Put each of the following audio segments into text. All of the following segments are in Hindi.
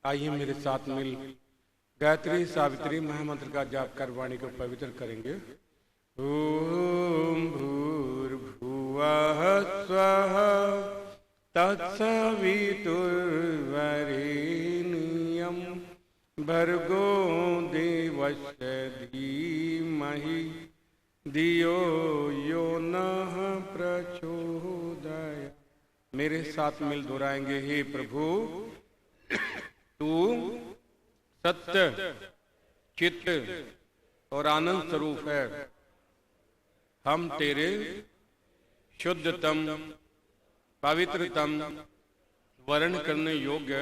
आइए मेरे साथ मिल गायत्री सावित्री महामंत्र का जाप कर वाणी को पवित्र करेंगे। ओम भूर्भुवः स्वः तत्सवितुर्वरेण्यं भर्गो देवस्य धीमहि धियो यो नः प्रचोदयात्। मेरे साथ मिल दोहराएंगे। हे प्रभु, तू सत्य, चित्त और आनंद स्वरूप है। हम तेरे शुद्धतम, पवित्रतम, वर्ण करने योग्य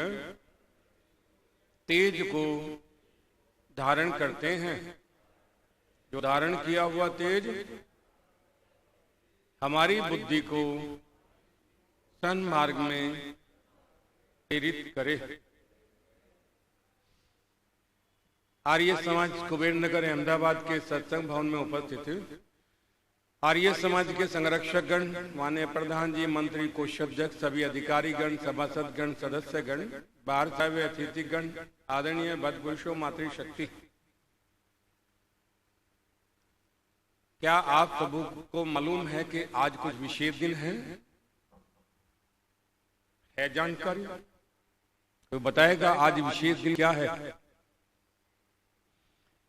तेज को धारण करते हैं। जो धारण किया हुआ तेज हमारी बुद्धि को सन्मार्ग में प्रेरित करे। आर्य समाज कुबेर नगर अहमदाबाद के सत्संग भवन में उपस्थित आर्य समाज के संरक्षक गण, माननीय प्रधान जी, मंत्री, कोषाध्यक्ष, सभी अधिकारी गण, सभासद गण, सदस्य गण, बाहर से आए अतिथि गण, आदरणीय भद्रपुरुषों, मातृशक्ति, क्या आप सबों को मालूम है कि आज कुछ विशेष दिन है जानकारी? तो बताएगा आज विशेष दिन क्या है?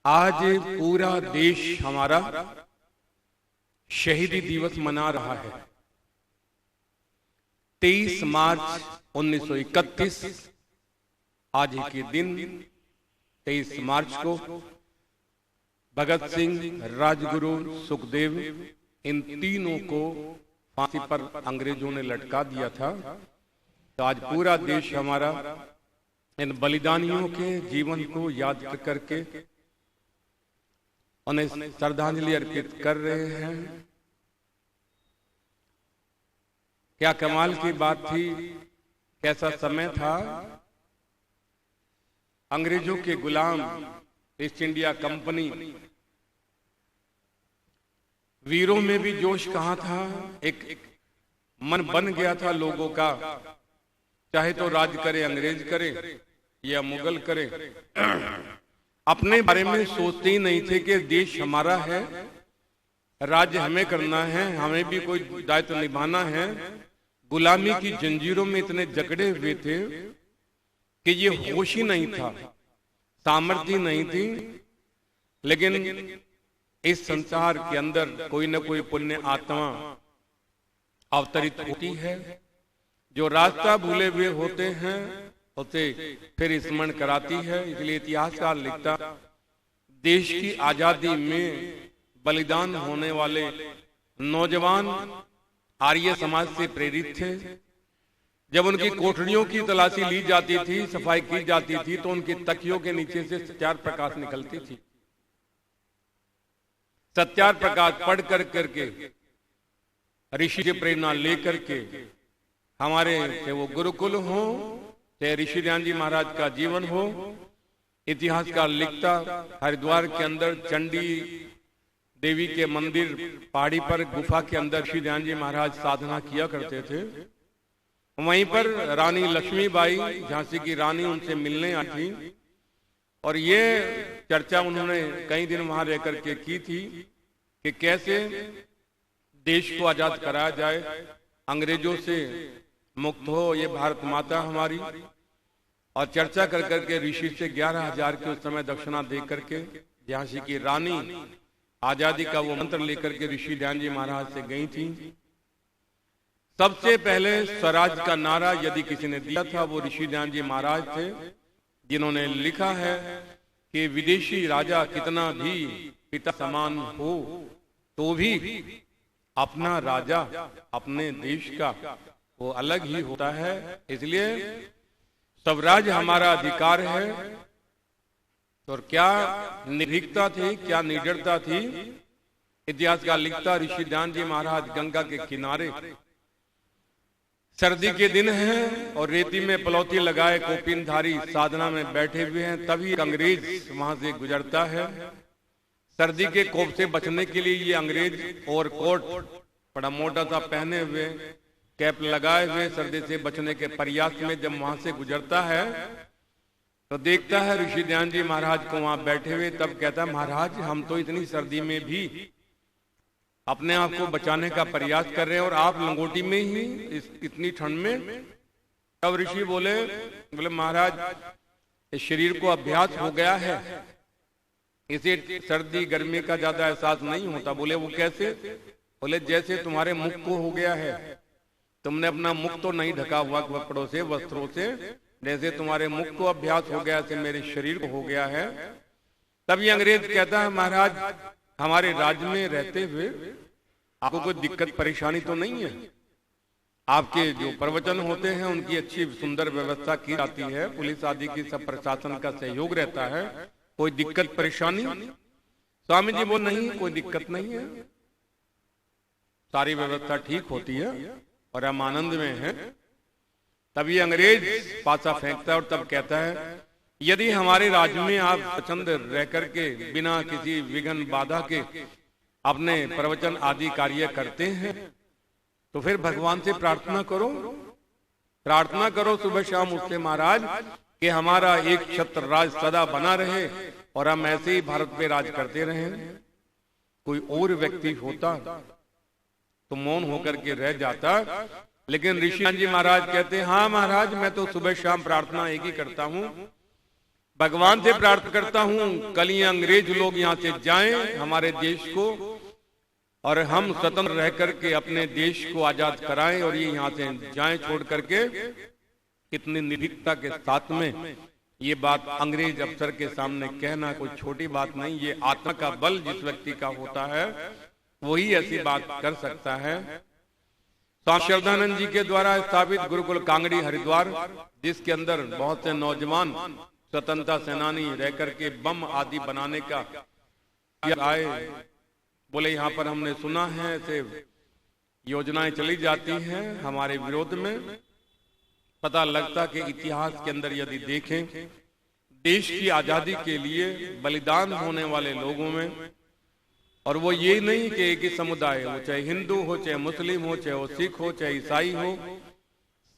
आज पूरा देश हमारा शहीदी दिवस मना रहा है। 23 मार्च 1931 आज के दिन 23 मार्च को भगत सिंह, राजगुरु, सुखदेव, इन तीनों को फांसी पर अंग्रेजों ने लटका दिया था। तो आज पूरा देश हमारा इन बलिदानियों के जीवन को याद करके उन्हें श्रद्धांजलि अर्पित कर रहे हैं। क्या कमाल की बात थी, कैसा समय था। अंग्रेजों के गुलाम ईस्ट इंडिया कंपनी, वीरों में भी जोश कहां था। एक मन बन गया था लोगों का, चाहे तो राज करे अंग्रेज करे या मुगल करे, अपने बारे में सोचते ही नहीं थे कि देश हमारा है, राज्य हमें करना है, हमें भी कोई दायित्व निभाना है। गुलामी की जंजीरों में इतने जकड़े हुए थे कि ये होश ही नहीं था, सामर्थ्य नहीं थी। लेकिन इस संसार के अंदर कोई न कोई पुण्य आत्मा अवतरित होती है, जो रास्ता भूले हुए होते हैं उसे फिर स्मरण कराती है। इसलिए इतिहासकार लिखता, देश की आजादी में बलिदान होने वाले नौजवान आर्य समाज से प्रेरित थे। जब उनकी कोठरियों की तलाशी ली जाती थी, सफाई की जाती थी, तो उनकी तकियों के नीचे से सत्यार प्रकाश निकलती थी। सत्यार प्रकाश पढ़ करके ऋषि से प्रेरणा लेकर के हमारे चाहे वो गुरुकुल हो, चाहे ऋषि ध्यान जी महाराज का जीवन हो, इतिहासकार लिखता हरिद्वार के अंदर चंडी देवी के मंदिर पहाड़ी पर गुफा के अंदर ऋषि ध्यान जी महाराज साधना किया करते थे। वहीं पर रानी लक्ष्मीबाई, झांसी की रानी, उनसे मिलने आई थी और ये चर्चा उन्होंने कई दिन वहां रह करके की थी कि कैसे देश को आजाद कराया जाए, अंग्रेजों से मुक्त हो ये भारत माता हमारी। और चर्चा कर करके ऋषि से 11,000 के उस समय दक्षिणा दे करके झांसी की रानी आजादी का वो मंत्र लेकर के ऋषि ध्यान जी महाराज से गई थी। सबसे पहले स्वराज का नारा यदि किसी ने दिया था वो ऋषि ध्यान जी महाराज थे, जिन्होंने लिखा है कि विदेशी राजा कितना भी पिता समान हो तो भी अपना राजा अपने देश का वो अलग ही होता है। इसलिए स्वराज हमारा अधिकार है। और क्या निर्भीकता थी, क्या निडरता थी। इतिहास का लिखता ऋषि ध्यान जी महाराज गंगा के किनारे, सर्दी के दिन है और रेती में पलौती लगाए कोपिनधारी साधना में बैठे हुए हैं। तभी अंग्रेज वहां से गुजरता है। सर्दी के कोप से बचने के लिए ये अंग्रेज और कोट बड़ा मोटा सा पहने हुए, कैप लगाए हुए, सर्दी से बचने के प्रयास में जब वहां से गुजरता है तो देखता है ऋषि ध्यान जी महाराज को वहां बैठे हुए, तब कहता है महाराज हम तो इतनी सर्दी में भी अपने आप को बचाने का प्रयास कर रहे हैं और आप लंगोटी में ही इतनी ठंड में। तब ऋषि बोले महाराज इस शरीर को अभ्यास हो गया है, इसे सर्दी गर्मी का ज्यादा एहसास नहीं होता। बोले वो कैसे? बोले जैसे तुम्हारे मुख को हो गया है, तुमने अपना मुख तो नहीं ढका हुआ कपड़ों से वस्त्रों से, जैसे तुम्हारे मुख को अभ्यास हो गया ऐसे मेरे शरीर को हो गया है। तब ये अंग्रेज कहता है महाराज हमारे राज्य में रहते हुए आपको कोई दिक्कत परेशानी तो नहीं है? आपके जो प्रवचन होते हैं उनकी अच्छी सुंदर व्यवस्था की जाती है, पुलिस आदि की सब प्रशासन का सहयोग रहता है, कोई दिक्कत परेशानी? स्वामी जी बोल नहीं कोई दिक्कत नहीं है, सारी व्यवस्था ठीक होती है और हम आनंद में हैं। तब ये अंग्रेज पासा फेंकता है और तब कहता है यदि हमारे राज्य में आप स्वच्छंद रह करके बिना किसी विघ्न बाधा के अपने प्रवचन आदि कार्य करते हैं तो फिर भगवान से प्रार्थना करो, प्रार्थना करो सुबह शाम उससे महाराज कि हमारा एक छत्र राज सदा बना रहे और हम ऐसे ही भारत पे राज करते रहें। कोई और व्यक्ति होता तो मौन होकर के रह जाता, लेकिन ऋषि जी महाराज कहते हैं हाँ महाराज मैं तो सुबह शाम प्रार्थना एक ही करता हूँ, भगवान से प्रार्थना करता हूँ कल ये अंग्रेज लोग यहाँ से जाएं हमारे देश को और हम स्वतंत्र रह करके अपने देश को आजाद कराएं और ये यहाँ से जाएं छोड़ करके। कितनी निर्भीकता के साथ में ये बात अंग्रेज अफसर के सामने कहना कोई छोटी बात नहीं। ये आत्मा का बल जिस व्यक्ति का होता है वही ऐसी बात कर सकता है। स्वामी श्रद्धानंद जी के द्वारा स्थापित गुरुकुल कांगड़ी हरिद्वार, जिसके अंदर बहुत से नौजवान स्वतंत्रता सेनानी रह करके बम आदि बनाने का आए। बोले यहाँ पर हमने सुना है ऐसे योजनाएं चली जाती हैं हमारे विरोध में। पता लगता कि इतिहास के अंदर यदि देखें देश की आजादी के लिए बलिदान होने वाले लोगों में, और वो ये नहीं कि एक ही समुदाय हो, चाहे हिंदू हो, चाहे मुस्लिम हो, चाहे वो सिख हो, चाहे ईसाई हो,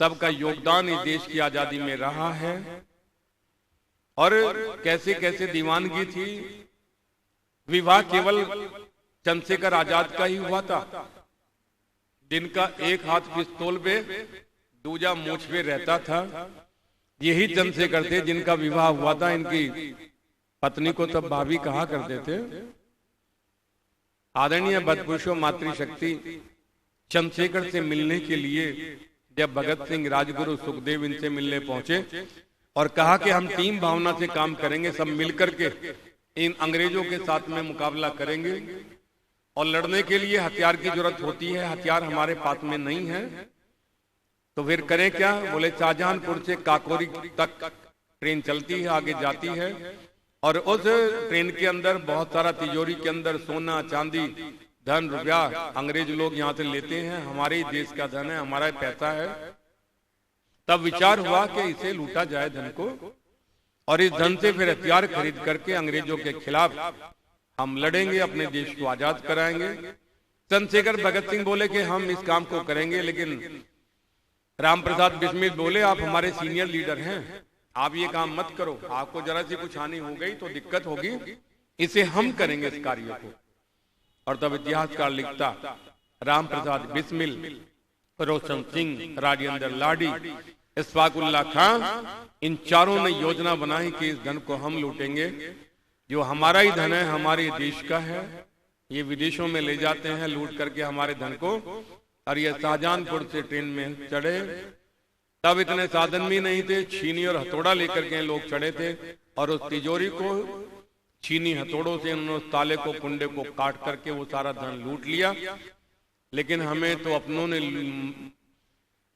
सबका योगदान इस देश की आजादी में रहा है। और कैसे कैसे दीवानगी थी, विवाह केवल चंद्रशेखर आजाद का ही हुआ था, जिनका एक हाथ पिस्तौल पे दूजा मूछ पे रहता था। यही चंद्रशेखर थे जिनका विवाह हुआ था। इनकी पत्नी को तब भाभी कहा करते थे। आदरणीय बदपुरुषों मातृशक्ति चंद्रशेखर से मिलने के लिए जब भगत सिंह, राजगुरु, सुखदेव इनसे मिलने पहुंचे और कहा कि हम टीम भावना से काम करेंगे, सब मिलकर के इन अंग्रेजों के साथ में मुकाबला करेंगे और लड़ने के लिए हथियार की जरूरत होती है, हथियार हमारे पास में नहीं है, तो फिर करें क्या? बोले शाहजहांपुर से काकोरी तक ट्रेन चलती है, आगे जाती है और उस ट्रेन के अंदर बहुत सारा तिजोरी के अंदर सोना चांदी धन रुपया अंग्रेज लोग यहाँ से लेते हैं, हमारे ही देश का धन है, हमारा पैसा है। तब विचार हुआ कि इसे लूटा जाए धन को, और इस धन से फिर हथियार खरीद करके अंग्रेजों के खिलाफ हम लड़ेंगे, अपने देश को आजाद कराएंगे। चंद्रशेखर भगत सिंह बोले कि हम इस काम को करेंगे, लेकिन राम प्रसाद बिस्मिल बोले आप हमारे सीनियर लीडर हैं, आप ये काम मत करो, आपको जरा सी कुछ हानि हो गई तो दिक्कत होगी, इसे हम करेंगे इस कार्य को। और तब इतिहासकार लिखता राम प्रसाद बिस्मिल, रोशन सिंह, राजेंद्र लाडी, इस्फाकुल्ला खां, इन चारों ने योजना बनाई कि इस धन को हम लूटेंगे, जो हमारा ही धन है, हमारे देश का है, ये विदेशों में ले जाते हैं लूट करके हमारे धन को। और ये शाहजहांपुर से ट्रेन में चढ़े, तब इतने साधन भी नहीं थे, छीनी और हथौड़ा लेकर के लोग चढ़े थे और उस तिजोरी को छीनी हथौड़ों से उन्होंने उस ताले को, कुंडे को काट करके वो सारा धन लूट लिया। लेकिन हमें तो अपनों ने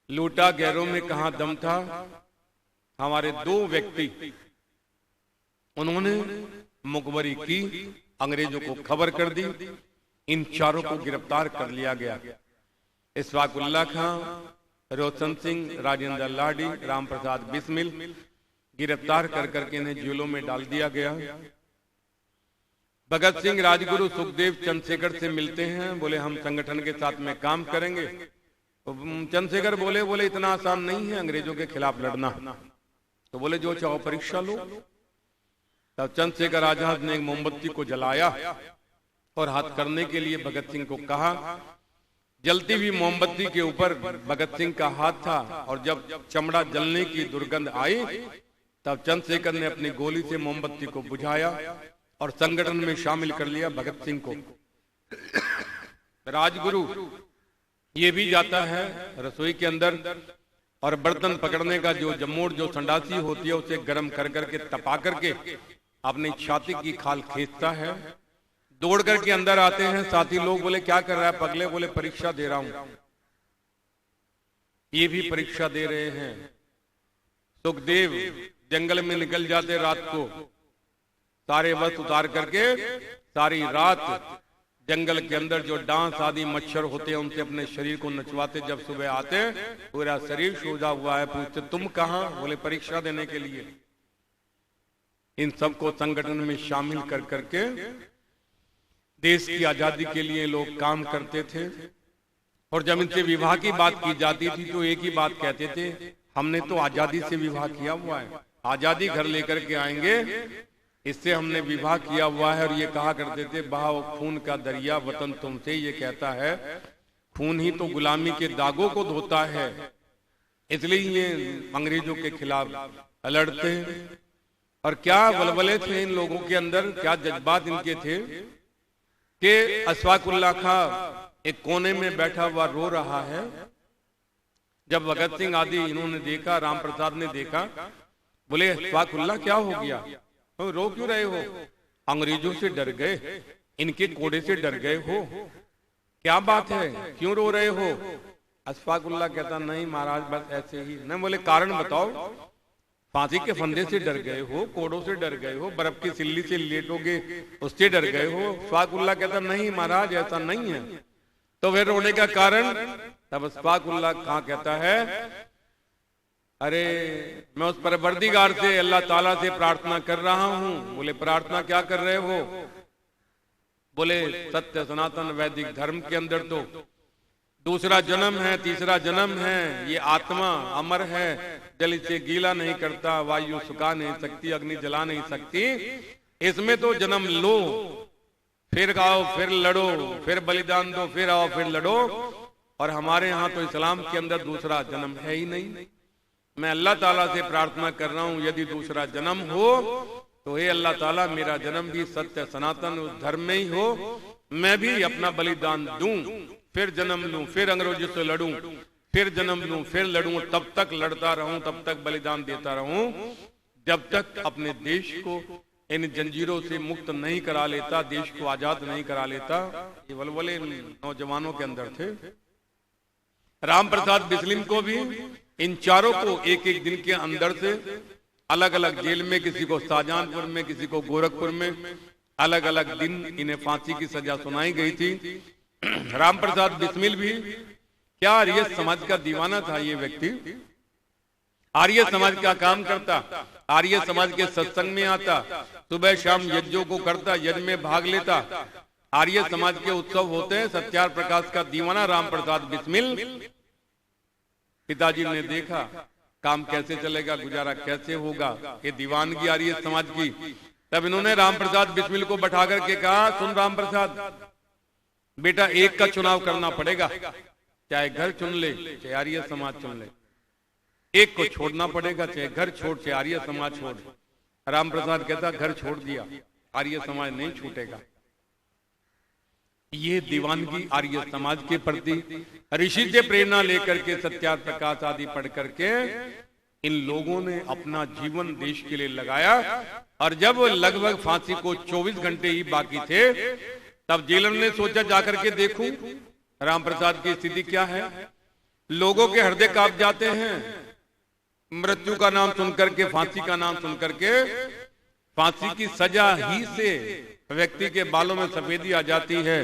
लूटा, गैरों में कहां दम था। हमारे दो व्यक्ति उन्होंने मुखबरी की, अंग्रेजों को खबर कर दी, इन चारों को गिरफ्तार कर लिया गया। इस्फाकुल्ला खां, रोशन सिंह, राजेंद्र लाडी, राम प्रसाद बिस्मिल गिरफ्तार कर करके इन्हें जेलों में डाल दिया गया। भगत सिंह, राजगुरु, सुखदेव चंद्रशेखर से मिलते हैं, बोले हम संगठन के साथ में काम करेंगे। तो चंद्रशेखर बोले इतना आसान नहीं है अंग्रेजों के खिलाफ लड़ना, तो बोले जो चाहो परीक्षा लो। तब चंद्रशेखर आजाद ने एक मोमबत्ती को जलाया और हाथ करने के लिए भगत सिंह को कहा। जलती हुई मोमबत्ती के ऊपर भगत सिंह का हाथ था और जब चमड़ा जलने की दुर्गंध आई तब चंद्रशेखर ने अपनी गोली से मोमबत्ती को बुझाया और संगठन में शामिल कर लिया भगत सिंह को। राजगुरु ये भी जाता है रसोई के अंदर और बर्तन पकड़ने का जो जमोड़ जो संडासी होती है उसे गर्म कर करके तपा करके अपनी छाती की खाल खींचता है। दौड़ करके अंदर आते हैं साथी लोग, बोले क्या कर रहा है पगले? बोले परीक्षा दे रहा हूं। ये भी परीक्षा दे रहे हैं। सुखदेव जंगल में निकल जाते रात को, सारे वस्त्र उतार करके सारी रात जंगल के अंदर जो डांस आदि मच्छर होते हैं उनसे अपने शरीर को नचवाते। जब सुबह आते पूरा शरीर सोजा हुआ है, पूछते तुम कहां? बोले परीक्षा देने के लिए। इन सबको संगठन में शामिल कर करके देश की आजादी के लिए लोग काम करते थे। और जब इनसे विवाह की बात की जाती थी तो एक ही बात कहते थे, हमने तो आजादी से विवाह किया हुआ है, आजादी घर लेकर के आएंगे, इससे हमने विवाह किया हुआ है। और ये कहा करते थे बहाओ खून का दरिया वतन तुमसे, ये कहता है खून ही तो गुलामी के दागों को धोता है। इसलिए ये अंग्रेजों के खिलाफ लड़ते हैं। और क्या वलवले थे इन लोगों के अंदर, क्या जज्बात इनके थे कि अशफाकुल्लाह खां एक कोने में बैठा हुआ रो रहा है। जब भगत सिंह आदि इन्होंने देखा, राम प्रसाद ने देखा, बोले अशफाकुल्लाह क्या हो गया, तो रो क्यों रहे हो? अंग्रेजों से डर गए, इनके कोड़े से डर गए हो, क्या बात है, क्यों रो रहे हो? अशफाकुल्लाह कहता नहीं महाराज बस ऐसे ही। नहीं, बोले कारण बताओ। फांसी के फंदे से डर गए हो, कोड़ों से डर गए हो, बर्फ की सिल्ली से लेटोगे उससे डर गए हो? अशफाकुल्लाह कहता नहीं महाराज ऐसा नहीं है। तो फिर रोने का कारण? तब अशफाकुल्लाह खां कहता है अरे मैं उस परवरदिगार से अल्लाह ताला से प्रार्थना कर रहा हूं। बोले प्रार्थना क्या कर रहे हो? बोले सत्य सनातन वैदिक धर्म के अंदर तो दूसरा जन्म है, तीसरा जन्म है, ये आत्मा अमर है, जल इसे गीला नहीं करता, वायु सुखा नहीं सकती, अग्नि जला नहीं सकती, इसमें तो जन्म लो, फिर आओ, फिर लड़ो, फिर बलिदान दो, फिर आओ, फिर लड़ो। और हमारे यहाँ तो इस्लाम के अंदर दूसरा जन्म है ही नहीं। मैं अल्लाह ताला से प्रार्थना कर रहा हूँ यदि दूसरा जन्म हो तो हे अल्लाह ताला मेरा जन्म भी सत्य सनातन उस धर्म में ही हो, मैं भी अपना बलिदान दूं, फिर जन्म लूं, फिर अंग्रेजों से लड़ूं, फिर जन्म लूं, फिर लड़ूं, तब तक लड़ता रहूं, तब तक बलिदान देता रहूं, जब तक अपने देश को इन जंजीरों से मुक्त नहीं करा लेता, देश को आजाद नहीं करा लेता। ये वलवले नौजवानों के अंदर थे। राम प्रसाद बिस्मिल को भी इन चारों को एक एक दिन के अंदर से अलग अलग जेल में, किसी को शाहजहांपुर में, किसी को गोरखपुर में, अलग अलग दिन इन्हें फांसी की सजा सुनाई गई थी। राम प्रसाद बिस्मिल भी क्या आर्य समाज का दीवाना था। ये व्यक्ति आर्य समाज का काम करता, आर्य समाज के सत्संग में आता, सुबह शाम यज्ञों को करता, यज्ञ में भाग लेता, आर्य समाज के उत्सव होते हैं। सत्यार प्रकाश का दीवाना राम प्रसाद बिस्मिल। पिताजी ने देखा काम कैसे चलेगा, गुजारा कैसे होगा, ये दीवानगी आर्य समाज की। तब इन्होंने राम प्रसाद बिस्मिल को बैठा करके कहा सुन राम प्रसाद बेटा, एक का चुनाव करना पड़ेगा, चाहे घर चुन ले चाहे आर्य समाज चुन ले, एक को छोड़ना पड़ेगा, चाहे घर छोड़ चाहे आर्य समाज छोड़। राम प्रसाद कहता घर छोड़ दिया, आर्य समाज नहीं छूटेगा। ये दीवानगी आर्य समाज के प्रति ऋषि से प्रेरणा लेकर के सत्यार प्रकाश आदि पढ़ करके इन लोगों ने अपना जीवन देश के लिए लगाया। और जब लगभग फांसी को 24 घंटे ही बाकी थे तब जेलर ने सोचा जाकर के देखूं राम प्रसाद की स्थिति क्या है। लोगों के हृदय कांप जाते हैं मृत्यु का नाम सुनकर के, फांसी का नाम सुनकर के। फांसी की सजा ही से व्यक्ति के बालों में सफेदी आ जाती है,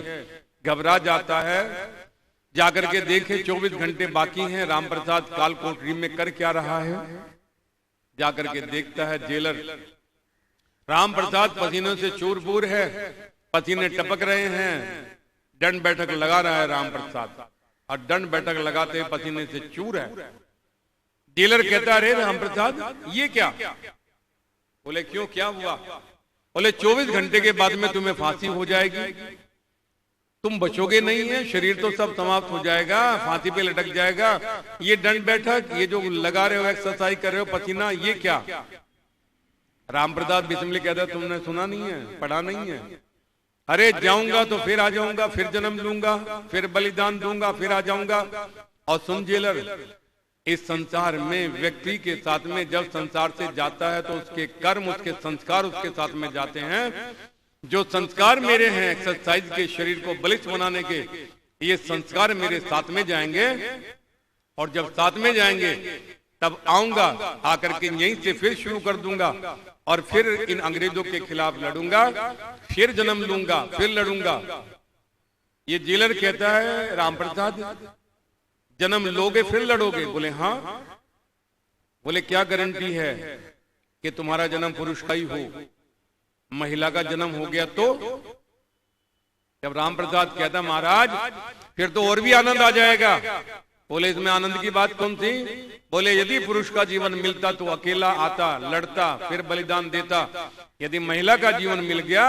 घबरा जाता है। जाकर के देखे 24 घंटे बाकी हैं, राम प्रसाद काल कोठरी में कर क्या रहा है। जाकर के देखता है जेलर, राम प्रसाद पसीनों से चूर-बूर है, पसीने टपक रहे हैं, दंड बैठक लगा रहा है राम प्रसाद, और दंड बैठक लगाते पसीने से चूर है। जेलर कहता अरे राम प्रसाद ये क्या? बोले क्यों, क्या हुआ? बोले 24 घंटे के बाद में तुम्हें फांसी हो जाएगी, तुम बचोगे नहीं है, शरीर तो सब समाप्त हो जाएगा, फांसी पे लटक जाएगा। ये दंड बैठक, ये जो लगा रहे हो, एक्सरसाइज कर रहे हो, पसीना, ये क्या? राम प्रसाद बिस्मिल्लाह कहता तुमने सुना नहीं है, पढ़ा नहीं है? अरे जाऊंगा तो फिर आ जाऊंगा, फिर जन्म लूंगा, फिर बलिदान दूंगा, फिर आ जाऊंगा। और सुन जेलर, इस संसार में व्यक्ति के साथ में जब संसार से जाता है तो उसके कर्म, उसके संस्कार उसके साथ में जाते हैं। जो संस्कार मेरे हैं एक्सरसाइज के, शरीर को बलिष्ठ बनाने के, ये संस्कार मेरे साथ में जाएंगे। और जब साथ में जाएंगे तब आऊंगा, आकर के यहीं से फिर शुरू कर दूंगा और फिर इन अंग्रेजों के खिलाफ लड़ूंगा, फिर जन्म लूंगा, फिर लड़ूंगा। ये जेलर कहता है राम प्रसाद जन्म लोगे फिर लड़ोगे? बोले हाँ। बोले क्या गारंटी है कि तुम्हारा जन्म पुरुष का ही हो, महिला का जन्म हो गया तो? जब राम प्रसाद कहता महाराज फिर तो और भी आनंद आ जाएगा। बोले इसमें आनंद की बात कौन सी? बोले यदि पुरुष का जीवन मिलता तो अकेला आता, लड़ता, फिर बलिदान देता। यदि महिला का जीवन मिल गया,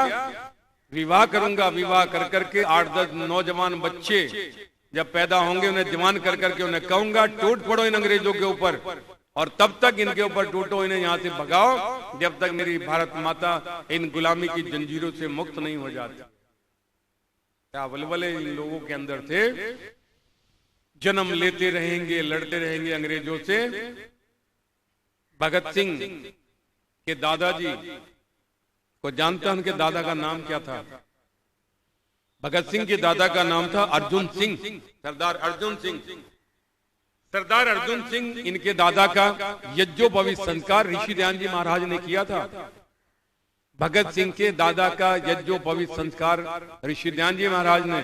विवाह करूंगा, विवाह कर करके 8-10 नौजवान बच्चे जब पैदा होंगे उन्हें जवान कर करके उन्हें कहूंगा टूट पड़ो इन अंग्रेजों के ऊपर, और तब तक इनके ऊपर टूटो, इन्हें यहां से भगाओ जब तक मेरी भारत माता इन गुलामी की जंजीरों से मुक्त नहीं हो जाती। क्या वलवले इन लोगों के अंदर थे। जन्म लेते रहेंगे, लड़ते रहेंगे अंग्रेजों से। भगत सिंह के दादाजी को जानता, उनके दादा का नाम क्या था? भगत सिंह के दादा का नाम था अर्जुन सिंह, सरदार अर्जुन सिंह। सरदार अर्जुन सिंह, इनके दादा का यज्ञोपवीत संस्कार ऋषि ध्यान जी महाराज ने किया था। भगत सिंह के दादा का यज्ञोपवीत संस्कार ऋषि ध्यान जी महाराज ने,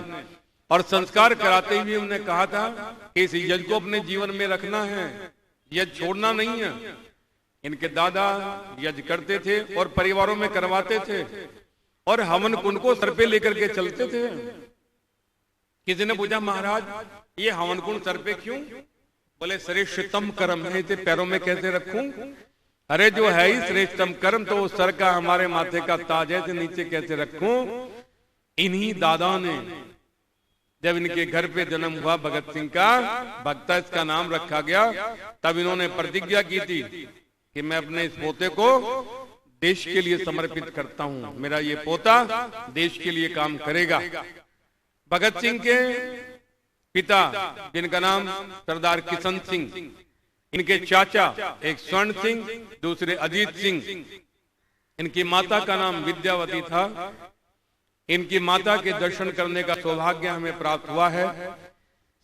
और संस्कार कराते हुए उन्होंने कहा था कि इस यज्ञ को अपने जीवन में रखना है, यज्ञ छोड़ना नहीं है। इनके दादा यज्ञ करते थे और परिवारों में करवाते थे, और हवन कुंड को सर पे लेकर के चलते थे। किसी ने पूछा महाराज ये हवन कुंड सर पे क्यों? बोले श्रेष्ठतम कर्म है, इसे पैरों में कैसे रखूं? अरे जो है ही श्रेष्ठतम कर्म, तो सर का हमारे माथे का ताज है, इसे नीचे कैसे रखूं? इन्हीं दादा ने, जब इनके घर पे जन्म हुआ भगत सिंह का, भक्ता इसका नाम रखा गया, तब इन्होंने प्रतिज्ञा की थी कि मैं अपने इस पोते को देश के लिए समर्पित करता हूं, मेरा ये पोता देश के लिए काम करेगा। भगत सिंह के पिता जिनका नाम सरदार किशन सिंह, इनके चाचा एक स्वर्ण सिंह, दूसरे अजीत सिंह। इनकी माता का नाम विद्यावती था। इनकी माता के दर्शन करने का सौभाग्य हमें प्राप्त हुआ है।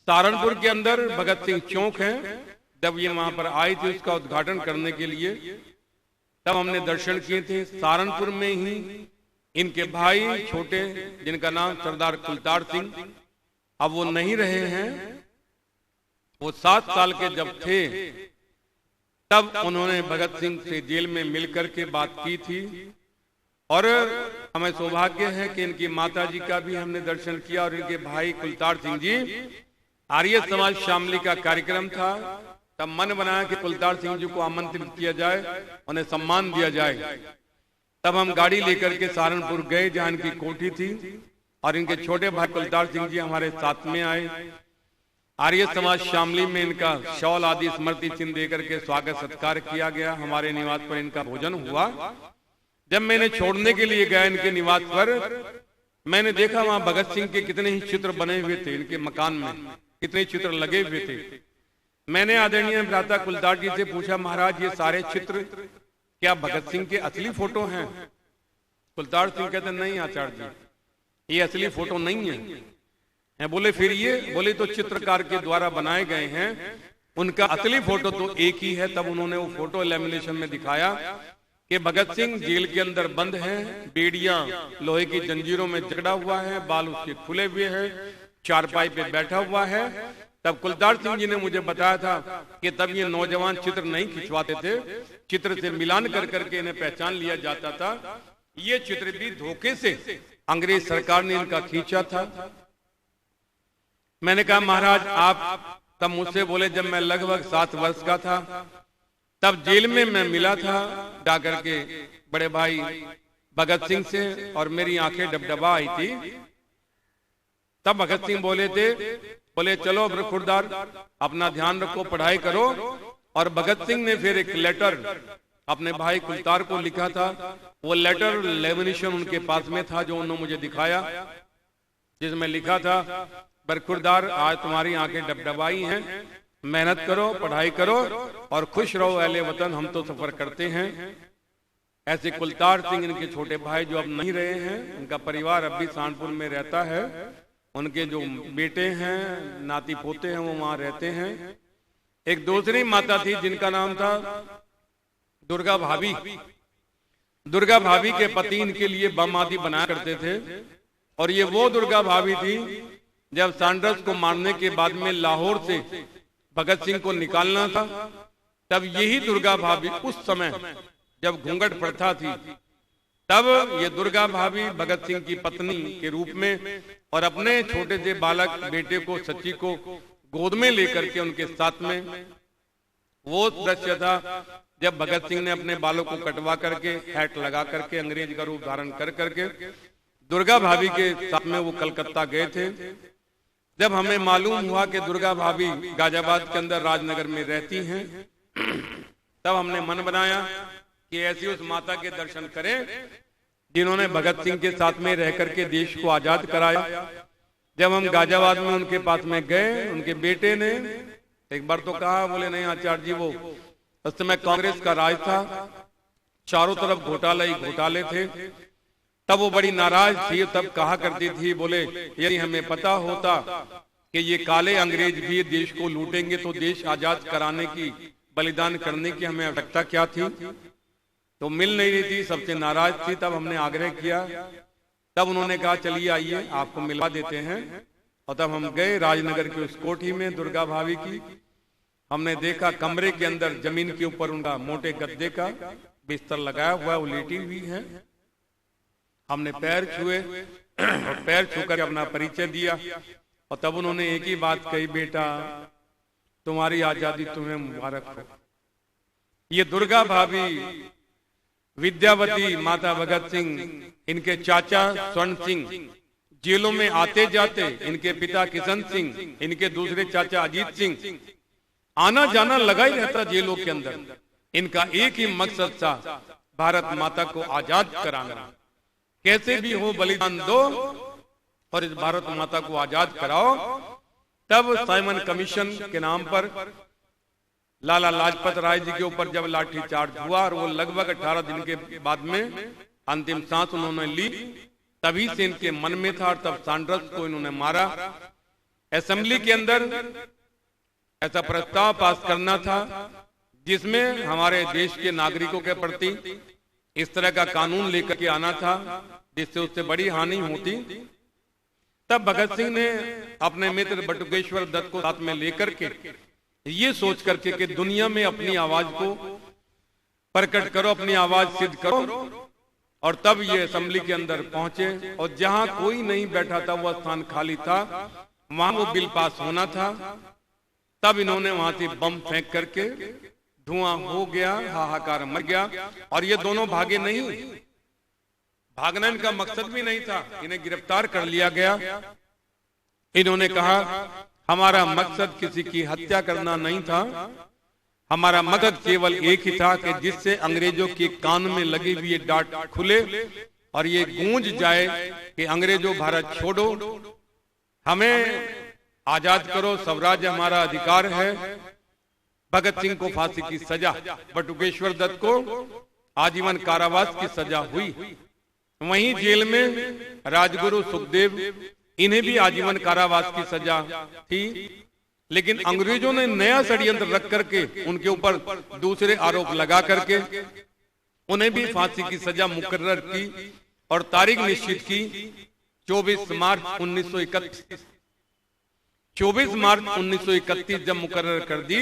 सहारनपुर के अंदर भगत सिंह चौक है, जब ये वहां पर आई थी उसका उद्घाटन करने के लिए, तब हमने दर्शन किए थे। सहारनपुर में ही इनके भाई छोटे, जिनका नाम सरदार कुलतार सिंह, अब वो नहीं रहे हैं। वो 7 साल के जब थे तब उन्होंने भगत सिंह से जेल में मिलकर के बात की थी, और हमें सौभाग्य है कि इनकी माताजी का भी हमने दर्शन किया। और इनके भाई कुलतार सिंह जी, आर्य समाज शामली का कार्यक्रम था, तब मन बनाया कि कुलतार सिंह जी को आमंत्रित किया जाए, उन्हें सम्मान दिया जाए। तब हम गाड़ी लेकर के सहारनपुर गए जहां इनकी कोठी थी, और इनके छोटे भाई कुलतार सिंह जी हमारे साथ में आए। आर्य समाज शामली में इनका शॉल आदि स्मृति चिन्ह देकर के स्वागत सत्कार किया गया। हमारे निवास पर इनका भोजन हुआ। जब मैंने छोड़ने के लिए गया इनके निवास पर, मैंने देखा वहां भगत सिंह के कितने ही चित्र बने हुए थे, इनके मकान में कितने चित्र लगे हुए थे। मैंने आदरणीय भ्राता कुलतार जी से पूछा महाराज ये सारे चित्र क्या भगत सिंह के असली फोटो हैं? कुलतार सिंह कहते नहीं आचार्य जी ये असली फोटो नहीं है। बोले फिर ये? बोले तो चित्रकार के द्वारा बनाए गए हैं, उनका असली फोटो तो एक ही है। तब उन्होंने वो फोटो लेमिनेशन में दिखाया कि भगत सिंह जेल के अंदर बंद है, बेड़ियां लोहे की जंजीरों में जकड़ा हुआ है, बाल उसके खुले हुए हैं, चारपाई पे बैठा हुआ है। तब कुलतार सिंह जी ने मुझे बताया था कि तब ये नौजवान चित्र नहीं खिंचवाते थे, चित्र से मिलान कर करके इन्हें पहचान लिया जाता था। ये चित्र भी धोखे से अंग्रेज सरकार ने इनका खींचा था। मैंने कहा महाराज आप तब मुझसे बोले, जब मैं लगभग 7 वर्ष का था तब जेल में मैं मिला था जाकर के बड़े भाई भगत सिंह से, और मेरी आंखें डबडबा आई थी। तब भगत सिंह बोले थे, बोले चलो खुरदार अपना ध्यान रखो, पढ़ाई करो। और भगत सिंह ने फिर एक लेटर अपने भाई कुलतार को लिखा था। वो लेटर लेमिनेशन उनके पास में था, जो उन्होंने मुझे दिखाया, जिसमें लिखा था, बरखुरदार आज तुम्हारी आंखें डबडबाई हैं, मेहनत करो, पढ़ाई करो और खुश रहो अहले वतन, हम तो सफर करते हैं। ऐसे कुलतार सिंह, इनके छोटे भाई जो अब नहीं रहे हैं, उनका परिवार अब भी सहारनपुर में रहता है। उनके जो बेटे हैं, नाती पोते हैं, वो वहां रहते हैं। एक दूसरी माता थी जिनका नाम था दुर्गा भाभी। दुर्गा भाभी के पति इनके लिए बम आदि बनाया करते थे। और ये वो दुर्गा भाभी थी, जब सैंडर्स को मारने के बाद में लाहौर से भगत सिंह को निकालना था, तब यही दुर्गा भाभी उस समय जब घूंघट प्रथा थी, तब ये दुर्गा भाभी भगत सिंह की पत्नी के रूप में और अपने छोटे से बालक बेटे को, सच्ची को गोद में लेकर के उनके साथ में, वो दृश्य था जब भगत सिंह ने अपने बालों को कटवा करके, हैट लगा करके, अंग्रेज का रूप धारण कर करके दुर्गा भाभी के साथ में वो कलकत्ता गए थे। जब हमें मालूम हुआ कि दुर्गा भाभी गाजियाबाद के अंदर राजनगर में रहती हैं, तब हमने मन बनाया कि ऐसी उस माता के दर्शन करें जिन्होंने भगत सिंह के साथ में रह करके देश को आजाद कराया। जब हम गाजियाबाद में उनके पास में गए, उनके बेटे ने एक बार तो कहा, बोले नहीं आचार्य जी, वो उस समय कांग्रेस का राज था, चारों तरफ घोटाले ही घोटाले थे। तब वो बड़ी नाराज थी, तब कहा करती थी, बोले यदि हमें पता होता कि ये काले अंग्रेज भी देश को लूटेंगे तो देश आजाद कराने की, बलिदान करने की हमें आवश्यकता क्या थी। तो मिल नहीं रही थी, सबसे नाराज थी। तब हमने आग्रह किया, तब उन्होंने कहा चलिए आइए आपको मिलवा देते हैं। और तब हम गए राजनगर की उस कोठी में दुर्गा भाभी की। हमने देखा कमरे के अंदर जमीन के ऊपर उनका मोटे गद्दे का बिस्तर लगाया हुआ है, वो लेटी हुई है। हमने पैर छुए और पैर छूकर अपना परिचय दिया। और तब उन्होंने एक ही बात कही, बेटा तुम्हारी आजादी तुम्हें मुबारक हो। ये दुर्गा भाभी, विद्यावती माता भगत सिंह, इनके चाचा स्वर्ण सिंह जेलों में आते जाते, इनके पिता किशन सिंह, इनके दूसरे चाचा अजीत सिंह, आना जाना लगा ही रहता जेलों के अंदर। इनका एक ही मकसद था, भारत माता को आजाद कराना। कैसे भी हो बलिदान दो और इस भारत माता को आजाद कराओ। तब साइमन कमीशन के नाम पर लाला लाजपत राय जी के ऊपर जब लाठी चार्ज हुआ और वो लगभग 18 दिन के बाद में अंतिम सांस उन्होंने ली, तभी से इनके मन में था। और तब सैंडर्स को इन्होंने मारा। असेंबली के अंदर ऐसा प्रस्ताव पास करना था जिसमें हमारे देश के नागरिकों के प्रति इस तरह का कानून लेकर के आना था जिससे उससे बड़ी हानि होती। तब भगत सिंह ने अपने मित्र बटुकेश्वर दत्त को साथ में लेकर के ये सोच करके कि दुनिया में अपनी आवाज को प्रकट करो, अपनी आवाज सिद्ध करो। और तब ये असेंबली के अंदर पहुंचे और जहां कोई नहीं बैठा था, वह स्थान खाली था, वहां वो बिल पास होना था। तब इन्होंने वहां से बम फेंक करके धुआं हो गया, हाहाकार मच गया। और ये दोनों भागे नहीं, भागना इनका मकसद भी नहीं था, इन्हें गिरफ्तार कर लिया गया। इन्होंने कहा हमारा मकसद किसी की हत्या करना नहीं था, हमारा मकसद केवल एक ही था कि जिससे अंग्रेजों के कान में लगी हुई डांट खुले और ये गूंज जाए कि अंग्रेजों भारत छोड़ो, हमें आजाद करो, स्वराज्य हमारा अधिकार है। भगत सिंह को फांसी की सजा, बटुकेश्वर दत्त को आजीवन कारावास की सजा हुई। वहीं जेल में राजगुरु सुखदेव, इन्हें भी आजीवन कारावास की सजा थी। लेकिन अंग्रेजों ने नया षड्यंत्र रख करके उनके ऊपर दूसरे आरोप लगा करके उन्हें भी फांसी की सजा मुकर्रर की और तारीख निश्चित की 24 मार्च 1931। 24 मार्च 1931 जब मुकर्रर कर दी,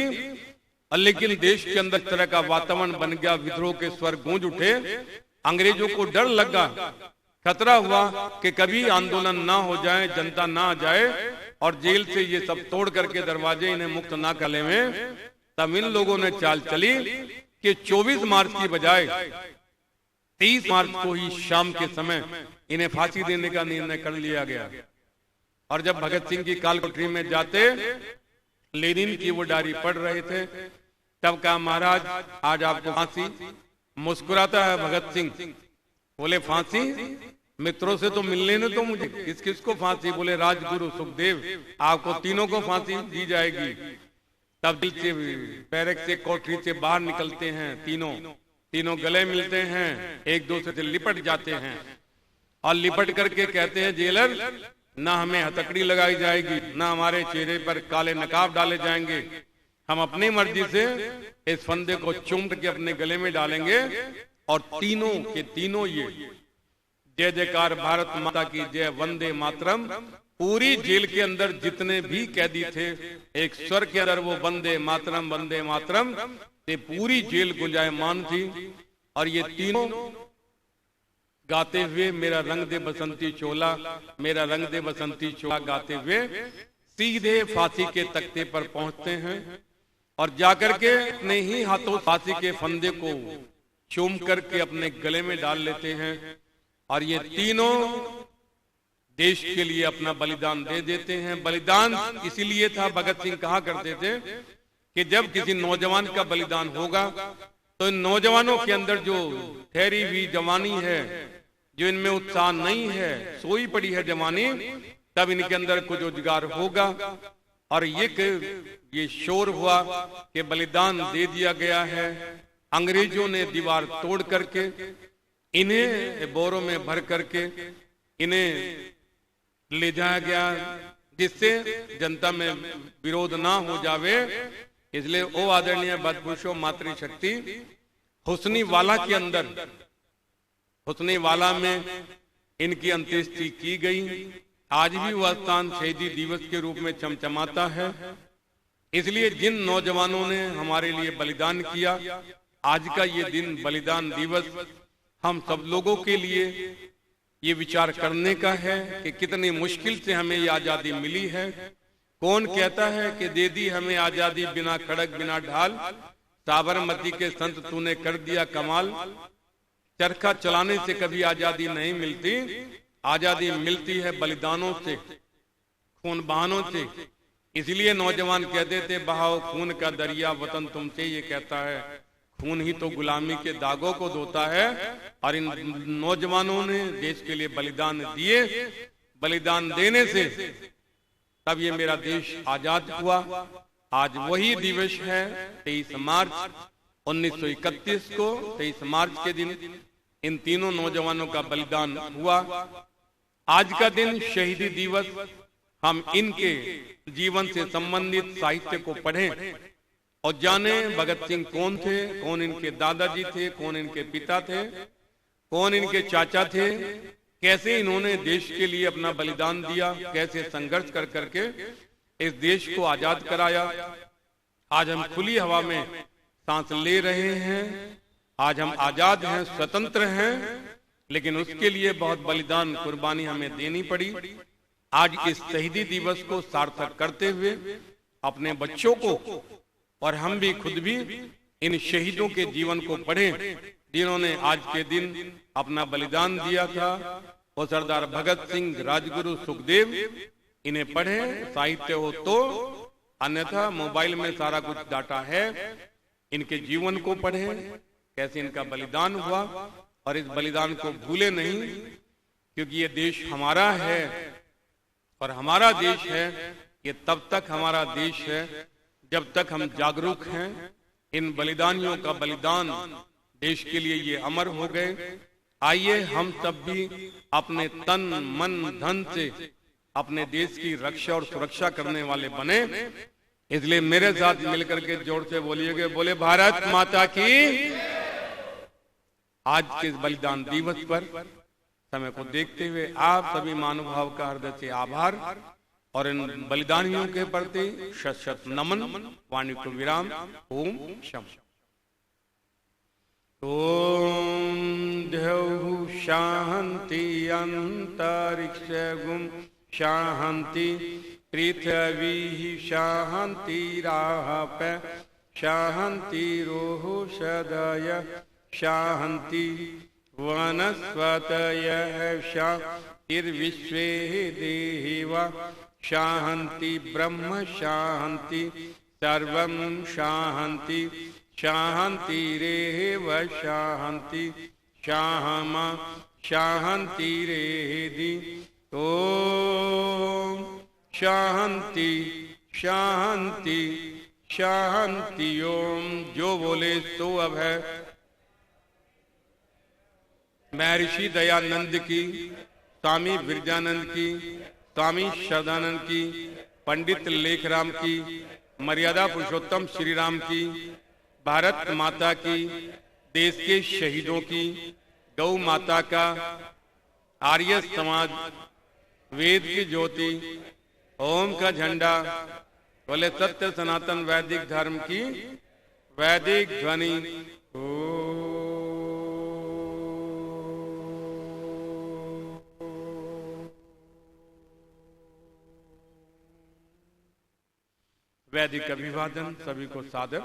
लेकिन देश के अंदर तरह का वातावरण बन गया, विद्रोह के स्वर गूंज उठे। अंग्रेजों को डर लगा, खतरा हुआ कि कभी आंदोलन ना हो जाए, जनता ना आ जाए और जेल से ये सब तोड़ करके दरवाजे इन्हें मुक्त ना कर में, तब इन लोगों ने चाल चली कि 24 मार्च की बजाय 23 मार्च को ही शाम के समय इन्हें फांसी देने का निर्णय कर लिया गया। और जब भगत सिंह की काल कोठरी में जाते लेनिन की वो डायरी पढ़ रहे थे, तब कहा महाराज आज आपको फांसी। मुस्कुराता है भगत सिंह, बोले फांसी? मित्रों से तो मिलने ने तो मुझे, किस किस को फांसी? बोले राजगुरु सुखदेव, आपको तीनों को फांसी दी जाएगी। तब दिल से बैरक से कोठरी से बाहर निकलते हैं तीनों गले मिलते हैं, एक दूसरे से लिपट जाते हैं और लिपट करके कहते हैं जेलर, ना हमें हथकड़ी लगाई जाएगी, ना हमारे चेहरे पर काले नकाब डाले जाएंगे, हम अपनी मर्जी से इस फंदे को चूम के अपने गले में डालेंगे और तीनों के तीनों ये जय जयकार भारत माता की जय, वंदे मातरम। पूरी जेल के अंदर जितने भी कैदी थे, एक स्वर के अंदर वो वंदे मातरम ये पूरी जेल गुंजायमान थी। और ये तीनों गाते हुए मेरा रंग दे बसंती चोला, मेरा रंग दे बसंती चोला गाते हुए सीधे फांसी के तख्ते पर पहुंचते हैं और जाकर के अपने ही हाथों फांसी के फंदे को चूम करके अपने गले में डाल लेते हैं। और ये तीनों देश के लिए अपना बलिदान दे देते हैं। बलिदान इसीलिए था, भगत सिंह कहा करते थे कि जब किसी नौजवान का बलिदान होगा तो इन नौजवानों के अंदर जो ठहरी हुई जवानी है, जो इनमें उत्साह नहीं है, सोई पड़ी है जवानी, तब इनके अंदर कुछ रोजगार होगा। और ये शोर हुआ कि बलिदान दे दिया गया है। अंग्रेजों ने दीवार तोड़ करके इन्हें बोरों में भर करके इन्हें ले जाया गया, जिससे जनता में विरोध ना हो जावे। इसलिए ओ आदरणीय बदपुरुषों मातृशक्ति, हुस्नी वाला के अंदर, हुस्नी वाला में इनकी अंत्येष्टि की गई। आज भी वह स्थान शहीदी दिवस के रूप में चमचमाता है। इसलिए जिन नौजवानों ने हमारे लिए बलिदान किया, आज का ये दिन बलिदान दिवस हम सब लोगों के लिए ये विचार करने का है कि कितनी मुश्किल से हमें ये आजादी मिली है। कौन कहता है कि दे दी हमें आजादी बिना खड़क बिना ढाल, साबरमती के संत तूने कर दिया कमाल। चरखा चलाने से कभी आजादी नहीं मिलती, आजादी मिलती है बलिदानों से, खून बहानों से। इसलिए नौजवान कहते थे बहाओ खून का दरिया वतन तुमसे, ये कहता है खून ही तो गुलामी के दागों को धोता है। और इन नौजवानों ने देश के लिए बलिदान दिए, बलिदान देने से तब ये मेरा देश आजाद हुआ। आज वही दिवस है 23 मार्च 1931 को, 23 मार्च के दिन इन तीनों नौजवानों का बलिदान हुआ। आज का दिन शहीदी दिवस, हम इनके जीवन से संबंधित साहित्य को पढ़ें और जाने भगत सिंह कौन थे, कौन इनके दादाजी थे, कौन इनके पिता थे, कौन इनके चाचा थे, कैसे इन्होंने देश के लिए अपना बलिदान दिया, कैसे संघर्ष कर करके इस देश को आजाद कराया। आज हम खुली हवा में सांस ले रहे हैं, आज हम आजाद हैं, स्वतंत्र हैं, लेकिन उसके लिए बहुत बलिदान कुर्बानी हमें देनी पड़ी। आज इस शहीदी दिवस को सार्थक करते हुए अपने बच्चों को और हम भी खुद भी इन शहीदों के जीवन को पढ़ें, जिन्होंने आज के दिन अपना बलिदान दिया था। वो सरदार भगत सिंह, राजगुरु सुखदेव, इन्हें पढ़ें, साहित्य हो तो, अन्यथा मोबाइल में सारा कुछ डाटा है। इनके जीवन को पढ़ें, कैसे इनका बलिदान हुआ, और इस बलिदान को भूले नहीं, क्योंकि ये देश हमारा है और हमारा देश है। ये तब तक हमारा देश है जब तक हम जागरूक हैं। इन बलिदानियों का बलिदान देश के लिए ये अमर हो गए। आइए हम सब भी अपने तन मन धन से अपने देश की रक्षा और सुरक्षा करने वाले बने। इसलिए मेरे साथ मिलकर के जोर से बोलिएगा, बोले भारत माता की। आज के इस बलिदान दिवस पर समय को देखते हुए आप सभी महानुभाव का हृदय से आभार और इन बलिदानियों के प्रति शत शत नमन। वाणी को विराम। ओम शम। ओम द्यौः शांति अंतरिक्ष गुम शांति पृथ्वी शान्तिराप शान्तिरोषधय शान्ति वनस्पतयः शान्तिर्विश्वे देवा शान्ति ब्रह्म शान्ति सर्वं शान्ति शान्तिरेव शान्ति शामा शान्तिरेधि ओम शांति शांति शांति। ओम जो बोले सो अब है। महर्षि दयानंद की, स्वामी विरजानंद की, स्वामी श्रद्धानंद की, पंडित लेखराम की, मर्यादा पुरुषोत्तम श्री राम की, भारत माता की, देश के शहीदों की, गौ माता का, आर्य समाज, वेद की ज्योति, ओम का झंडा, बोले सत्य सनातन वैदिक धर्म की वैदिक ध्वनि। वैदिक अभिवादन सभी को सादर।